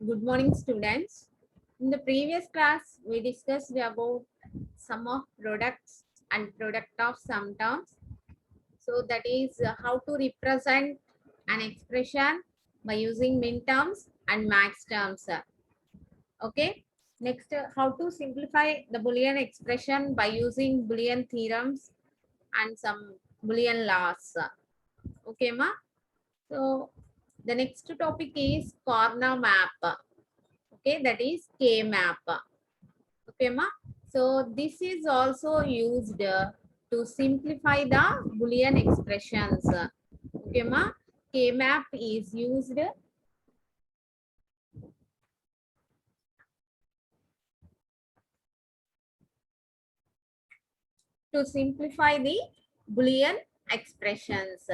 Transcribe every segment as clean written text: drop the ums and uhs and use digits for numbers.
Good morning, students. In the previous class, we discussed about sum of products and product of sum terms. So that is how to represent an expression by using min terms and max terms. Okay. Next, how to simplify the Boolean expression by using Boolean theorems and some Boolean laws. Okay, ma. So the next topic is corner map. Okay, that is K map. Okay, ma. So this is also used to simplify the Boolean expressions. Okay, ma. K map is used to simplify the Boolean expressions.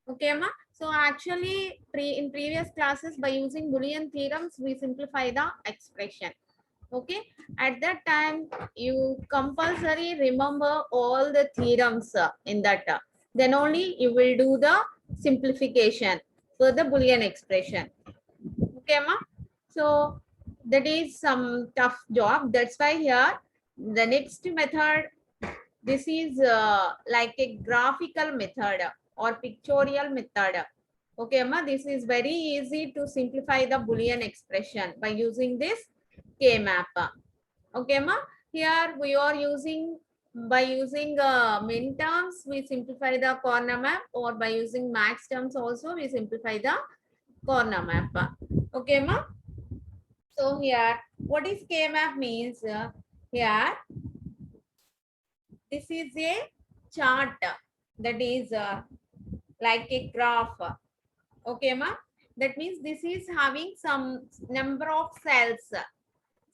Okay, ma. So actually, in previous classes, by using Boolean theorems, we simplify the expression. Okay, at that time you compulsory remember all the theorems in that, then only you will do the simplification for the Boolean expression. Okay, ma. So that is some tough job. That's why here the next method, this is like a graphical method or pictorial method. Okay, ma. This is very easy to simplify the Boolean expression by using this K map. Okay, ma. Here we are using, by using min terms, we simplify the corner map, or by using max terms also we simplify the corner map. Okay, ma. So here, what is K map means? Here, this is a chart that is like a graph. Okay, ma. That means this is having some number of cells.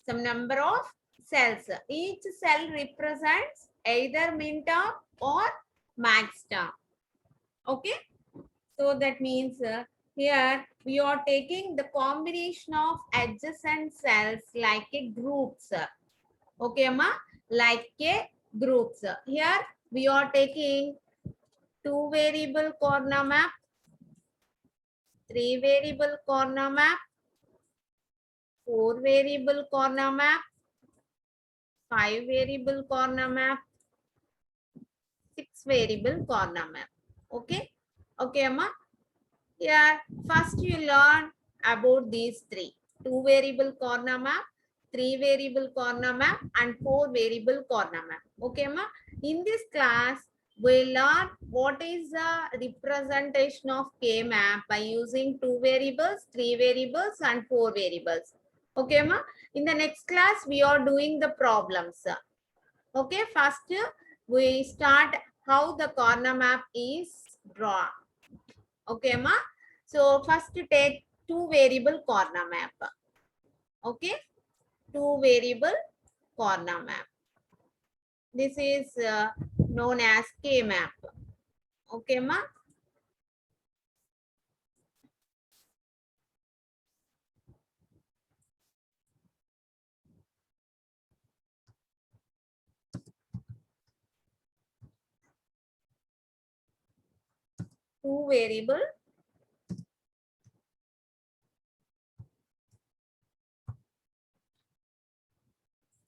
Some number of cells. Each cell represents either min term or max term. Okay. So that means here we are taking the combination of adjacent cells like a groups. Okay, ma? Like a groups. Here we are taking 2 variable corner map, 3 variable corner map, 4 variable corner map, 5 variable corner map, 6 variable corner map. Okay. Okay, Amma. Here, first you learn about these three. 2 variable corner map, 3 variable corner map, and 4 variable corner map. Okay, Amma. In this class, we learn what is the representation of K map by using 2 variables, 3 variables, and 4 variables. Okay, Amma. In the next class, we are doing the problems. Okay, first we start how the corner map is drawn. Okay, ma. So first take 2 variable corner map. Okay, 2 variable corner map. This is known as K map. Okay, ma. Two variable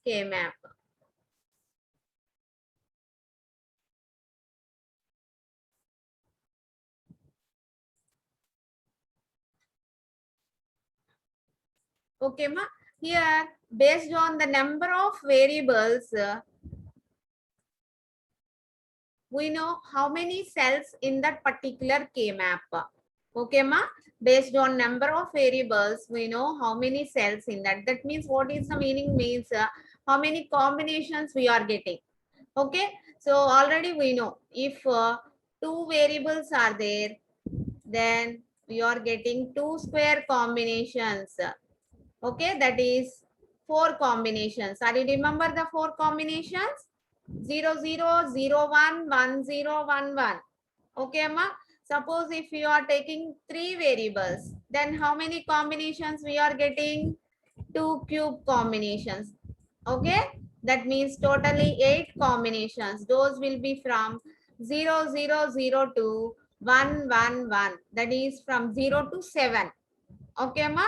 K map. Okay, ma. Here, based on the number of variables, we know how many cells in that particular K map. Okay, ma. Based on number of variables, we know how many cells in that. That means what is the meaning means how many combinations we are getting. Okay, so already we know if 2 variables are there, then we are getting 2 square combinations. Okay, that is 4 combinations. Are you remember the 4 combinations? 0 0 0 1 1 0 1 1. Okay, ma. Suppose if you are taking 3 variables, then how many combinations we are getting? 2 cube combinations. Okay, that means totally 8 combinations. Those will be from 0 0 0 to 1 1 1. That is from 0 to 7. Okay, ma.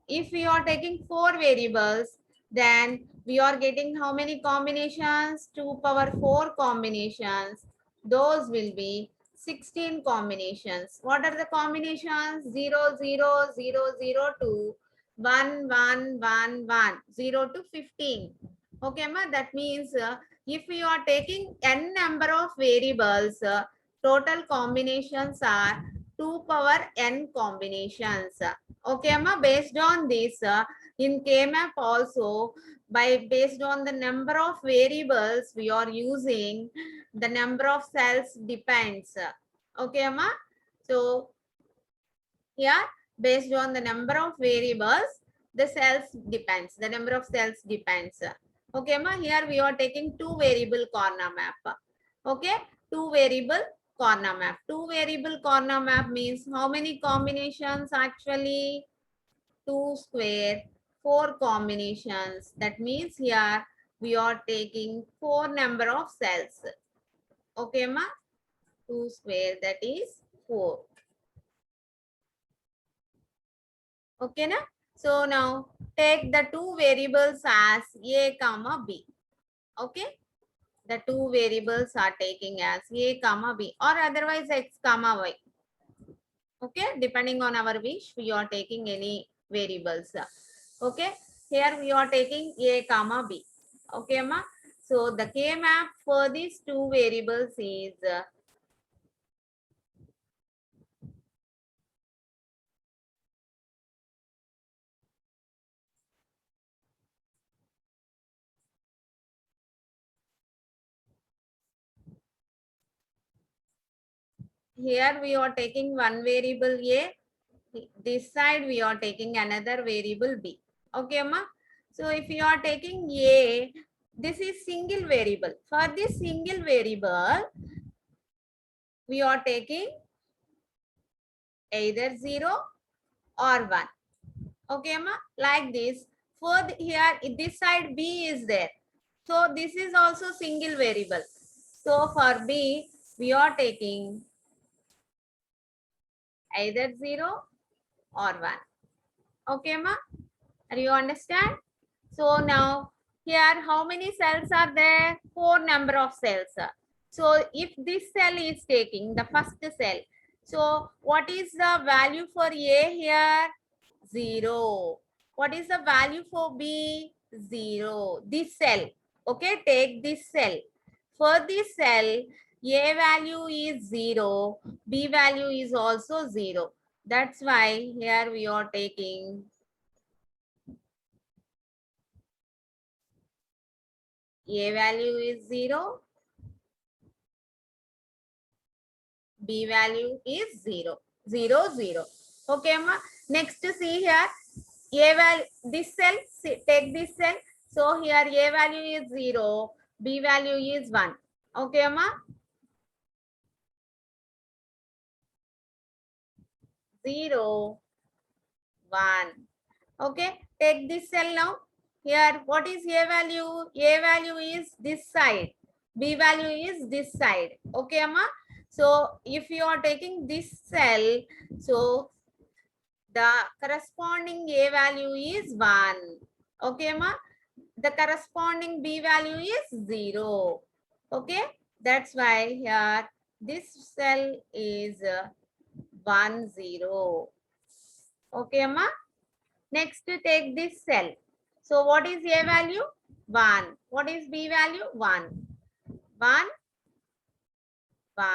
if we are taking 4 variables, then we are getting how many combinations? 2 power 4 combinations. Those will be 16 combinations. What are the combinations? 0, 0, 0, 0 to 1, 1, 1, 1, 0 to 15. Okay, ma? That means if we are taking n number of variables, total combinations are 2 power n combinations. Okay, Amma, based on this, in KMAP also, based on the number of variables we are using, the number of cells depends. Okay, Amma. So here, based on the number of variables, the cells depends. The number of cells depends. Okay, Amma. Here we are taking 2 variable corner map. Okay, 2 variable corner map. 2 variable corner map means how many combinations actually? 2 square, 4 combinations. That means here we are taking 4 number of cells. Okay, ma? 2 square, that is 4. Okay, na? So now take the 2 variables as A comma B. Okay, the 2 variables are taking as A comma B or otherwise X comma Y. Okay, depending on our wish, we are taking any variables. Okay, here we are taking A comma B. Okay, ma. So the K map for these 2 variables is here we are taking one variable A. This side we are taking another variable B. Okay, ma. So if you are taking A, this is single variable. For this single variable, we are taking either 0 or 1. Okay, ma, like this. For here, this side B is there. So this is also single variable. So for B, we are taking either 0 or 1. Okay, ma? Are you understand? So now here, how many cells are there? 4 number of cells. So if this cell is taking the first cell, so what is the value for A here? 0. What is the value for B? 0. This cell. Okay, take this cell. For this cell, A value is 0. B value is also 0. That's why here we are taking A value is 0. B value is 0. 0, 0. Okay, ma. Next, see here. A value, this cell, take this cell. So here A value is 0, B value is 1. Okay, ma? 0, 1. Okay, take this cell now. Here, what is A value? A value is this side. B value is this side. Okay, ma? So if you are taking this cell, so the corresponding A value is 1. Okay, ma? The corresponding B value is 0. Okay, that's why here this cell is 1, 0. Okay, ma? Next, take this cell. So what is A value? 1. What is B value? 1. 1, 1.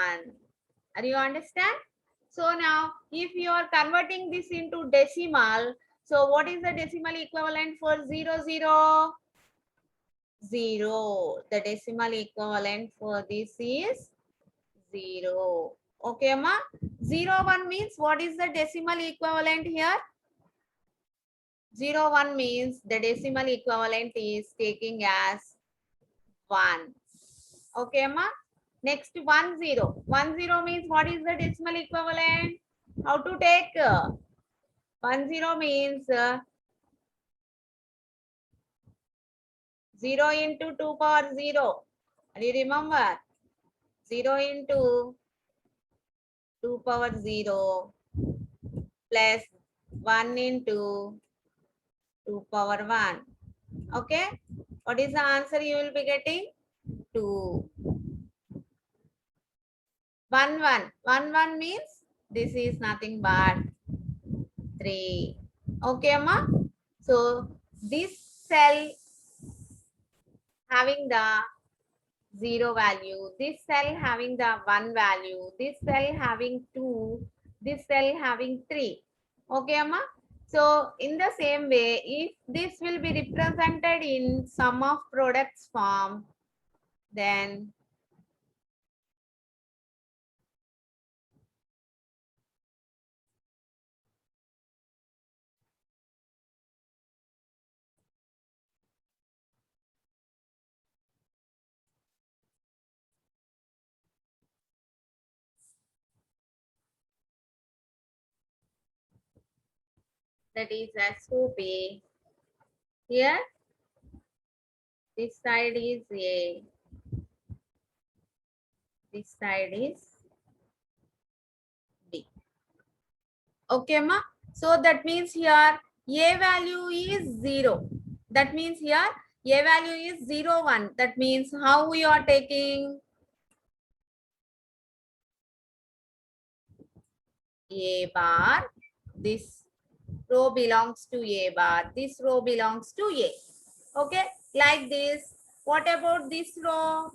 Are you understand? So now, if you are converting this into decimal, so what is the decimal equivalent for 0, 0? 0. The decimal equivalent for this is 0. Okay, ma? 0, 1 means what is the decimal equivalent here? 0, 1 means the decimal equivalent is taking as 1. Okay, ma? Next, 1, 0. 1, 0 means what is the decimal equivalent? How to take? 1, 0 means 0 into 2 power 0. Do you remember? 0 into 2 power 0 plus 1 into 2 power 1. Okay. What is the answer you will be getting? 2. 1, 1. 1, 1 means this is nothing but 3. Okay, Amma? So this cell having the 0 value, this cell having the 1 value, this cell having 2, this cell having 3. Okay, Amma? So in the same way, if this will be represented in sum of products form, then that is SOP. Here, this side is A, this side is B. Okay, ma? So that means here A value is 0. That means here A value is 0, 1. That means how we are taking A bar. This row belongs to A bar. This row belongs to A. Okay, like this. What about this row?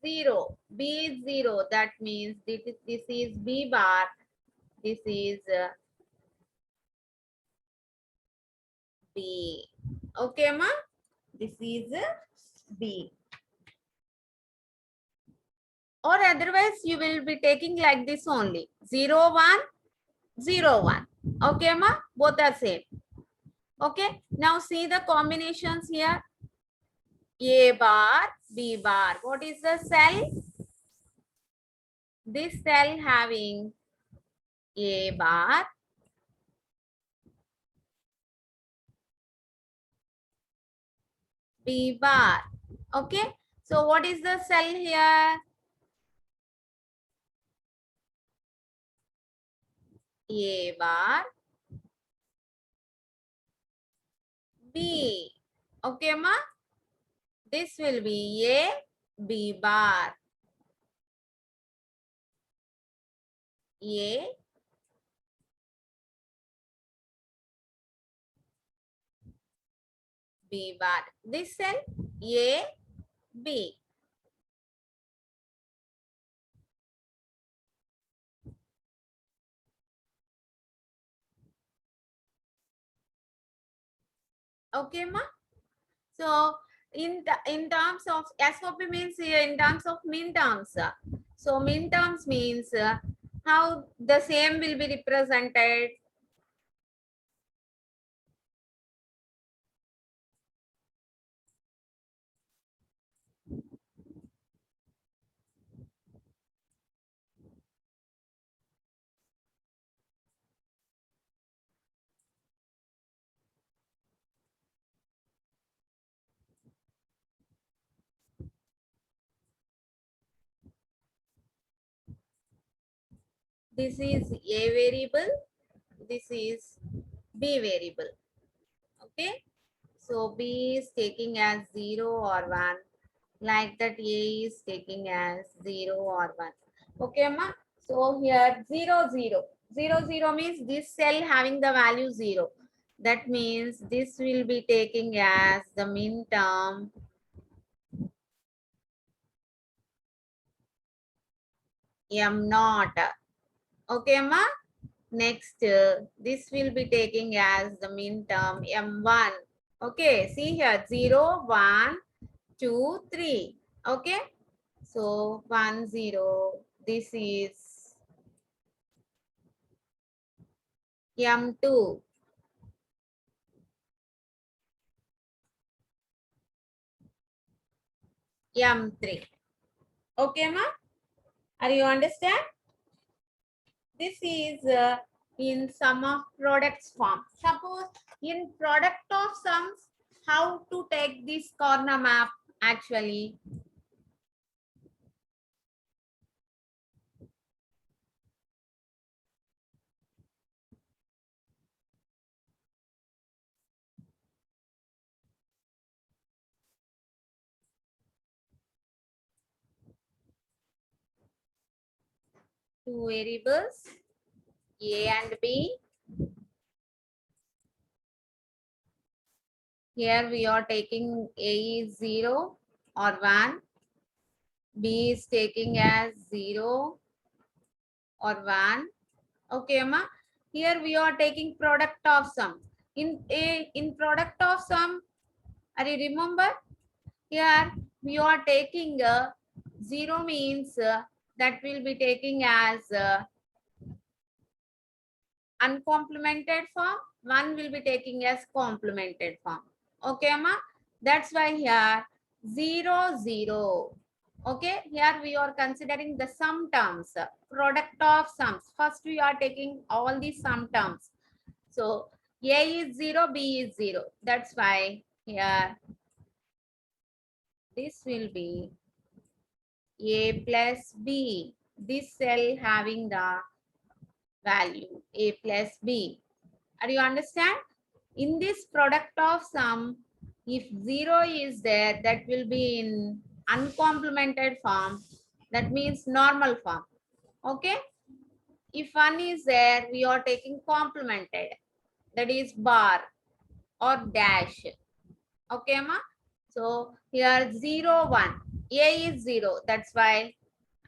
0. B is 0. That means this is B bar. This is B. Okay, ma? This is B. Or otherwise, you will be taking like this only. 0, 1, 0, 1. Okay, ma? Both are same. Okay. Now see the combinations here. A bar, B bar. What is the cell? This cell having A bar, B bar. Okay. So what is the cell here? A bar, B. Okay, ma? This will be A, B bar. A, B bar. This cell A, B. Okay, ma? So in terms of SOP means here in terms of min terms. So min terms means how the same will be represented. This is A variable. This is B variable. Okay. So B is taking as 0 or 1. Like that A is taking as 0 or 1. Okay, ma? So here 0, 0. 0, 0 means this cell having the value 0. That means this will be taking as the min term M naught. Okay, ma? Next, this will be taking as the min term M1. Okay, see here 0, 1, 2, 3. Okay, so 1, 0. This is M2. M3. Okay, ma? Are you understand? This is in sum of products form. Suppose in product of sums, how to take this corner map actually? two variables A and B. Here we are taking A is 0 or 1. B is taking as 0 or 1. Okay, ma. Here we are taking product of sum. In product of sum, are you remember? Here we are taking 0 means that will be taking as uncomplemented form. 1 will be taking as complemented form. Okay, ma. That's why here 0, 0. Okay, here we are considering the sum terms, product of sums. First we are taking all the sum terms. So A is 0, B is 0. That's why here this will be A plus B. This cell having the value A plus B. Are you understand? In this product of sum, if 0 is there, that will be in uncomplemented form. That means normal form. Okay. If 1 is there, we are taking complemented. That is bar or dash. Okay, ma? So here 0, 1. A is 0. That's why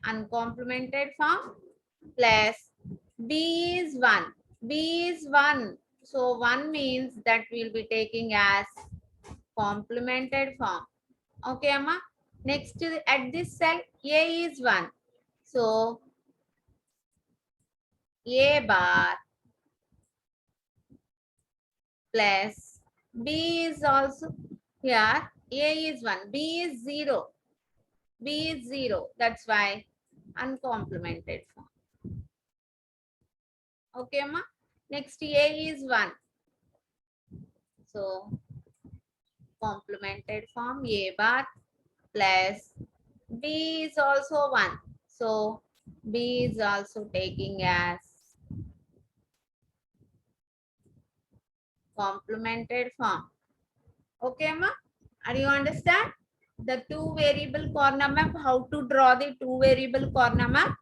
uncomplemented form plus B is 1. B is 1. So 1 means that we'll be taking as complemented form. Okay, Amma. Next at this cell, A is 1. So A bar plus B is also here. A is 1. B is 0. B is 0. That's why uncomplemented form. Okay, Amma. Next A is 1. So complemented form A bar plus B is also 1. So B is also taking as complemented form. Okay, ma? Are you understand? The two variable corner map, how to draw the two variable corner map?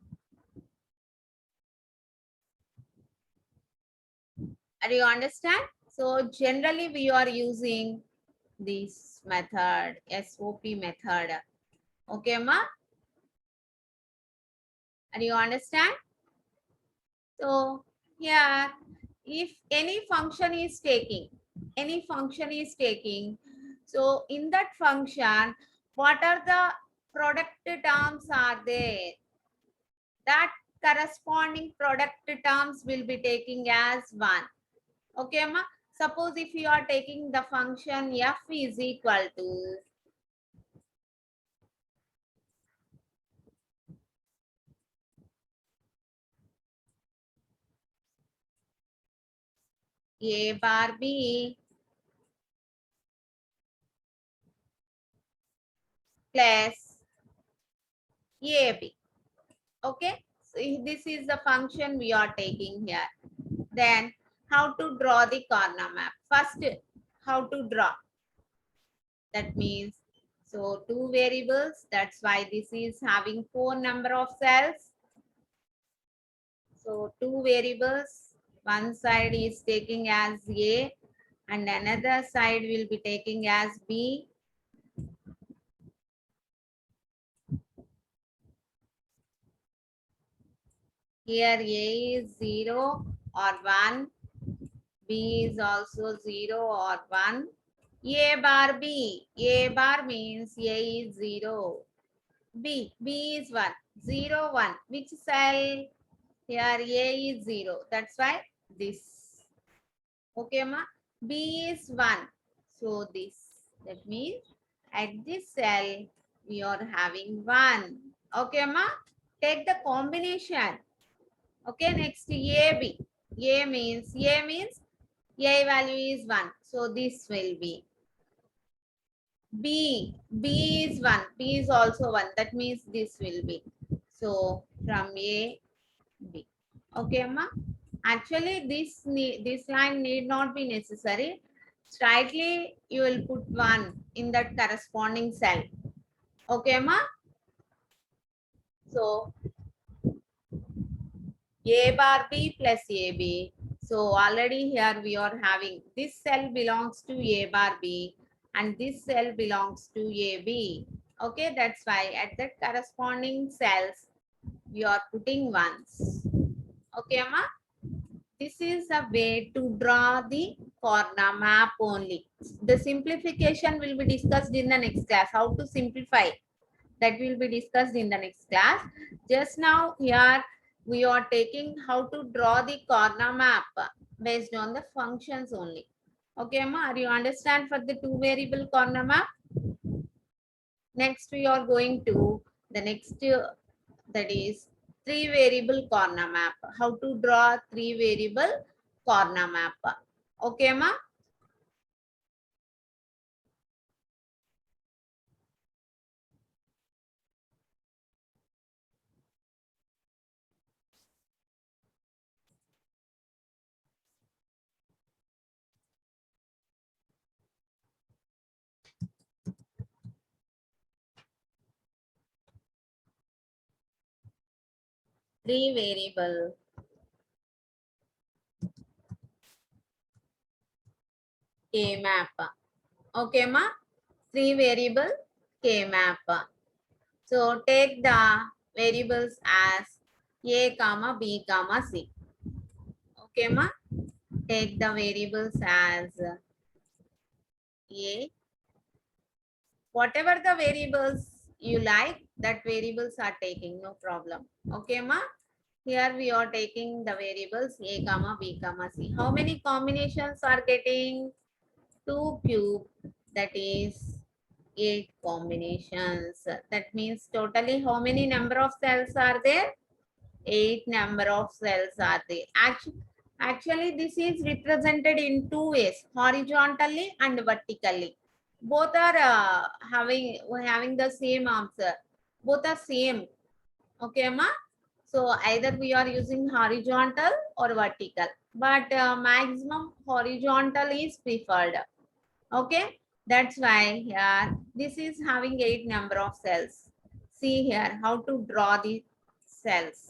Are you understand? So generally we are using this method, SOP method. Okay, ma? Are you understand? So here, if any function is taking, so in that function, what are the product terms are there? That corresponding product terms will be taking as 1. Okay, ma? Suppose if you are taking the function f is equal to a bar b plus ab. Okay, so this is the function we are taking here. Then how to draw the corner map? First, how to draw? That means, so two variables. That's why this is having 4 number of cells. So two variables. One side is taking as A and another side will be taking as B. Here A is 0 or 1. B is also 0 or 1. A bar B. A bar means A is 0. B is 1. 0, 1. Which cell? Here A is 0. That's why this. Okay, ma? B is 1. So this. That means at this cell, we are having 1. Okay, ma? Take the combination. Okay, next AB. A means A value is 1. So this will be B. B is 1. B is also 1. That means this will be. So from A, B. Okay, ma? Actually, this line need not be necessary. Straightly, you will put 1 in that corresponding cell. Okay, ma? So A bar B plus AB. So already here we are having this cell belongs to A bar B and this cell belongs to AB. Okay, that's why at that corresponding cells we are putting ones. Okay, Amma? This is a way to draw the corner map only. The simplification will be discussed in the next class. How to simplify, that will be discussed in the next class. Just now here we are taking how to draw the corner map based on the functions only. Okay, Amma, are you understand for the two variable corner map? Next we are going to the next that is three variable corner map. How to draw three variable corner map. Okay, Amma? Three variable K map. Okay, Ma? Three variable K map. So take the variables as A comma B comma C. Okay, Ma? Take the variables as A. Whatever the variables you like, that variables are taking, no problem. Okay, Ma? Here we are taking the variables A comma B comma C. How many combinations are getting? 2 cube, that is 8 combinations. That means totally how many number of cells are there? 8 number of cells are there. Actually, this is represented in two ways, horizontally and vertically. Both are having the same answer. Both are same. Okay, ma? So either we are using horizontal or vertical, but maximum horizontal is preferred. Okay, that's why here this is having 8 number of cells. See here how to draw the cells.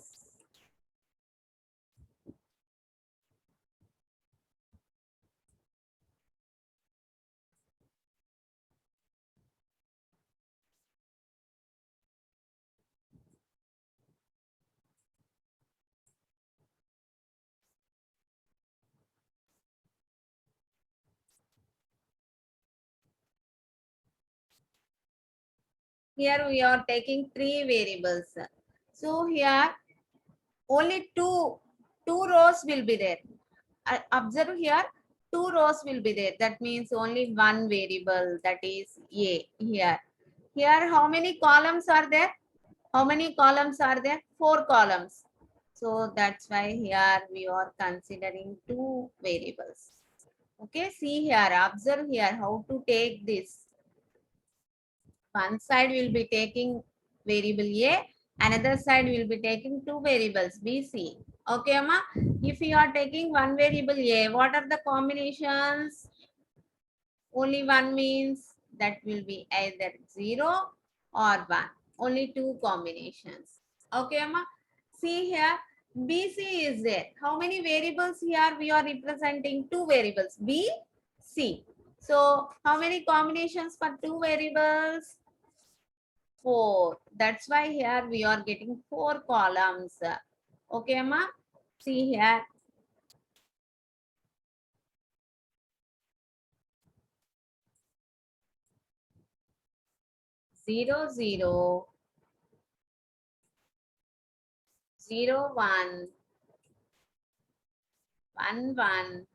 Here we are taking three variables. So here only two rows will be there. Observe here, two rows will be there. That means only one variable, that is A here. Here how many columns are there? How many columns are there? 4 columns. So that's why here we are considering two variables. Okay, see here, observe here how to take this. One side will be taking variable A, another side will be taking two variables B, C. Okay, Amma? If you are taking one variable A, what are the combinations? Only one means that will be either 0 or 1. Only two combinations. Okay, Amma? See here, BC is there. How many variables here we are representing? Two variables, B, C. So, how many combinations for two variables? 4. That's why here we are getting 4 columns. Okay, Amma? See here. 0, 0, 0, 1, 1, 1,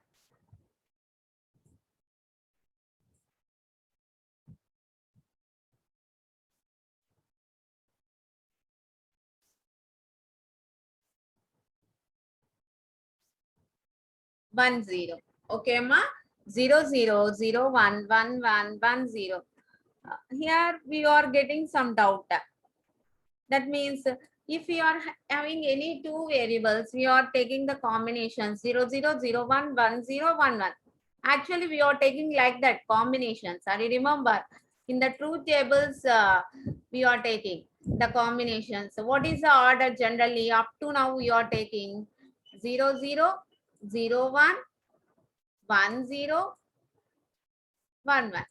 1, 0. Okay, Amma? 0, 0, 0, 1, 1, 1, 1, 0. Here we are getting some doubt. That means if we are having any two variables, we are taking the combination 0, 0, 0, 1, 1, 0, 1, 1. Actually, we are taking like that combinations. Are you remember? In the truth tables, we are taking. the combinations. So what is the order generally? Up to now we are taking 0, 0, 0, 1, 1, 0, 1, 1.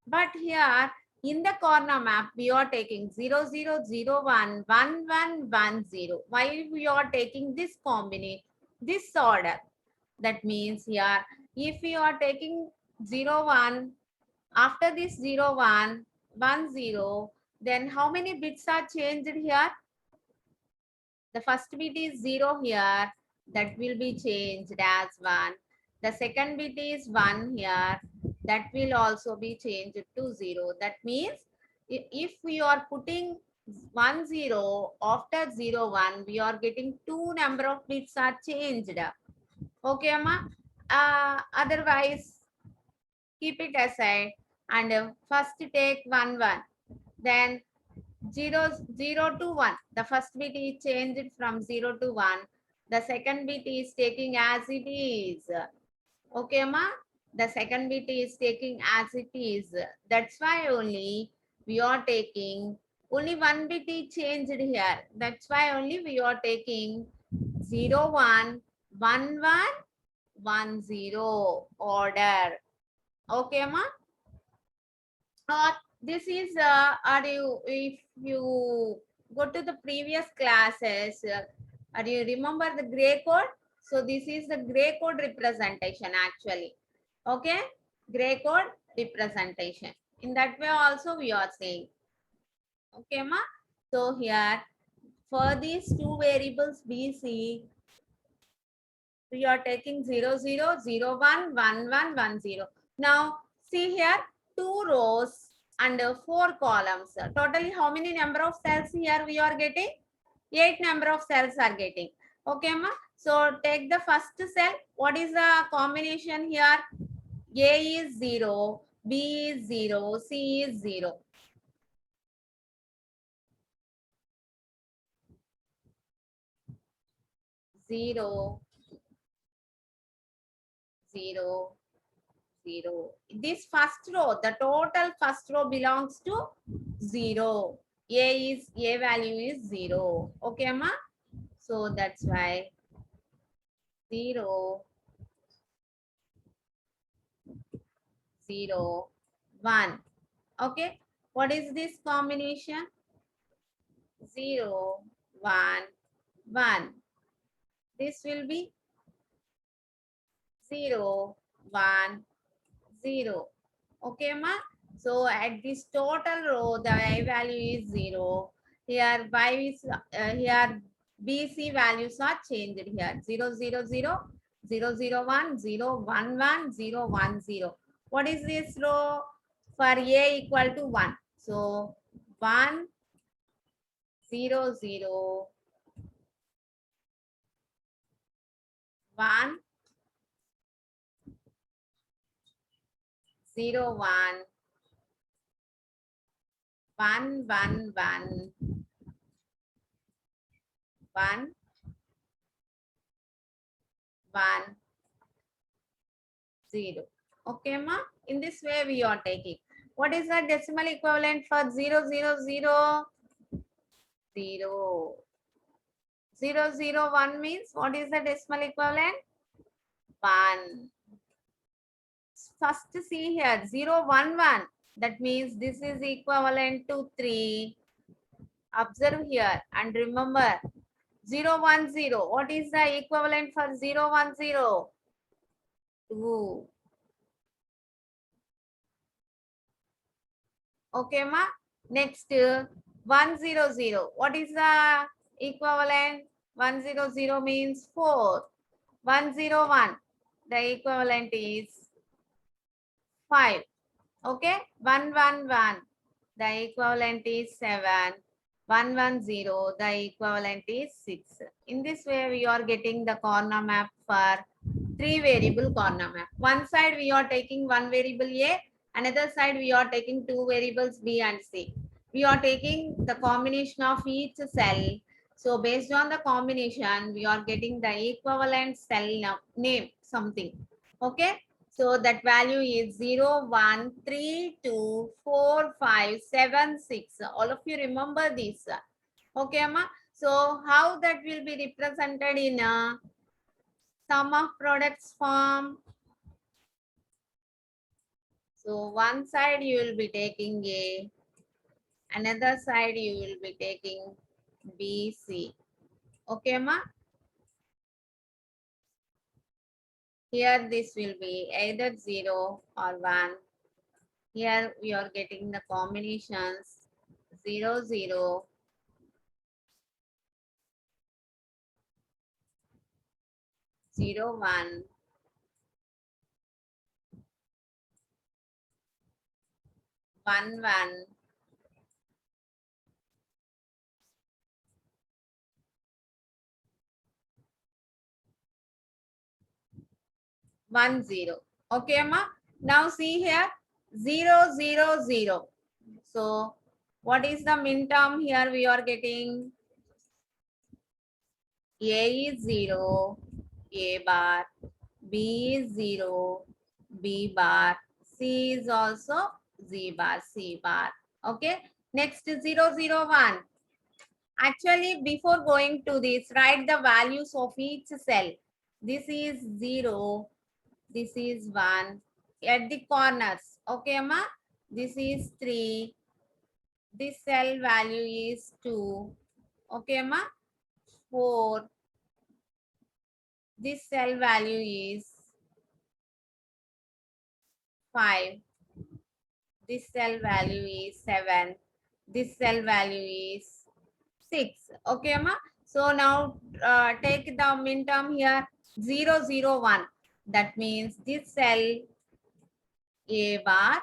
But here in the corner map, we are taking 0, 0, 0, 1, 1, 1, 1, 0. Why we are taking this combination, this order? That means here, if we are taking 0, 1, after this 0, 1, 1, 0, then how many bits are changed here? The first bit is 0 here. That will be changed as 1. The second bit is 1 here. That will also be changed to 0. That means if we are putting 1, 0 after 0, 1, we are getting 2 number of bits are changed. Okay, Amma? Otherwise, keep it aside and first take 1, 1. Then 0, 0 to 1. The first bit is changed from 0 to 1. The second bit is taking as it is. Okay, ma? The second bit is taking as it is. That's why only we are taking, only one bit is changed here. That's why only we are taking 0, 1, 1, 1, 1, 0 order. Okay, ma? This is are you, if you go to the previous classes, are you remember the gray code? So this is the gray code representation actually. Okay, gray code representation. In that way also we are saying. Okay, ma. So here for these two variables BC, we are taking 0, 0, 0, 1, 1, 1, 1, 0. Now see here, 2 rows and 4 columns. Totally how many number of cells here we are getting? 8 number of cells are getting. Okay, ma. So take the first cell. What is the combination here? A is 0, B is 0, C is 0. Zero, 0, 0. This first row, the total first row belongs to 0. A value is 0. Okay, ma? So that's why 0, 0, 1. Okay. What is this combination? 0, 1, 1. This will be 0, 1, 0. Okay, ma? So at this total row, the A value is 0. Here Y is here BC values are changed here. 0, 0, 0, 0, 0, 1, 0, 1, 1, 0, 1, 0. What is this row? For A equal to 1. So 1, 0, 0, 1, 0, 1, 1, 1, 1, 1, 1, 0. Okay, ma? In this way we are taking. What is the decimal equivalent for 0, 0, 0? 0. 0, 0, 1 means what is the decimal equivalent? 1. First see here, 0, 1, 1. That means this is equivalent to 3. Observe here and remember 0, 1, 0. What is the equivalent for 0, 1, 0? 2. Okay, ma? Next, 1, 0, 0. What is the equivalent? 1, 0, 0 means 4. 1, 0, 1. The equivalent is 5. Okay? 1, 1, 1. The equivalent is 7. 1, 1, 0. The equivalent is 6. In this way, we are getting the corner map for 3 variable corner map. One side we are taking 1 variable A. Another side we are taking 2 variables B and C. We are taking the combination of each cell. So based on the combination, we are getting the equivalent cell name something. Okay. So that value is 0, 1, 3, 2, 4, 5, 7, 6. All of you remember this. Okay, Amma. So how that will be represented in a sum of products form? So one side you will be taking A, another side you will be taking B, C. Okay, Amma. Here this will be either 0 or 1. Here we are getting the combinations 0, 0, 0, 1, 1, 1, 1, 0. Okay, Amma. Now see here 0, 0, 0. So what is the min term here we are getting? A is 0, A bar, B is 0, B bar, C is also Z bar, C bar. Okay. Next 0, 0, 1. Actually, before going to this, write the values of each cell. This is 0, this is 1 at the corners. Okay, Amma? This is 3. This cell value is 2. Okay, Amma? 4. This cell value is 5. This cell value is 7. This cell value is 6. Okay, Amma? So now take the min term here 0, 0, 1. That means this cell A bar,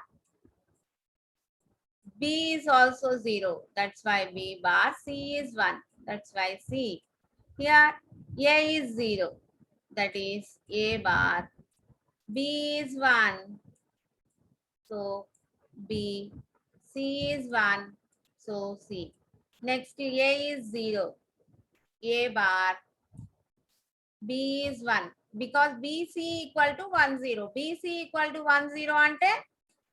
B is also 0. That's why B bar, C is 1. That's why C. Here A is 0. That is A bar. B is 1. So B. C is 1. So C. Next A is 0. A bar. B is 1. Because BC equal to 1, 0. BC equal to 1, 0 ante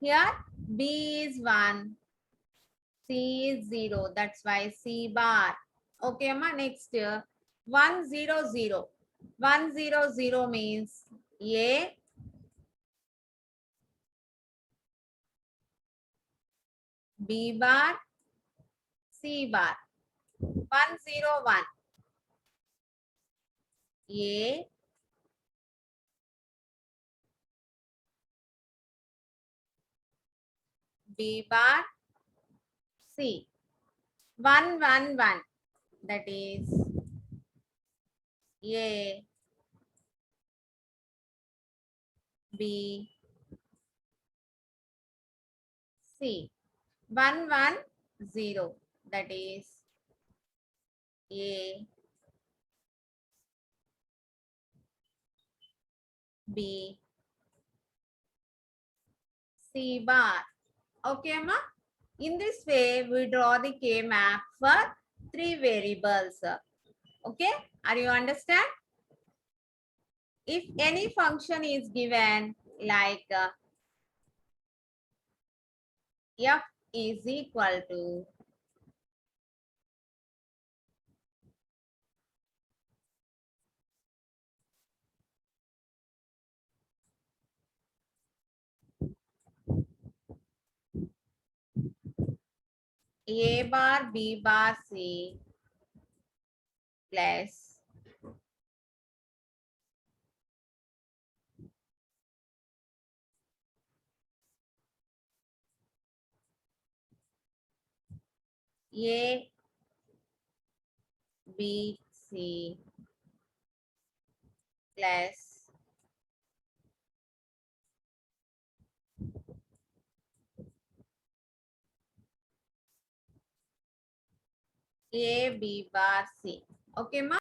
here B is 1. C is 0. That's why C bar. Okay, Amma. Next 1, 0, 0. 1, 0, 0 means A, B bar, C bar. 1, 0, 1. A, B bar, C. 1, 1, 1. That is A, B, C. 1, 1, 0. That is A, B, C bar. Okay, Amma? In this way, we draw the K map for 3 variables. Okay, are you understand? If any function is given like f is equal to A bar B bar C plus A B C plus A B bar C. Okay, ma?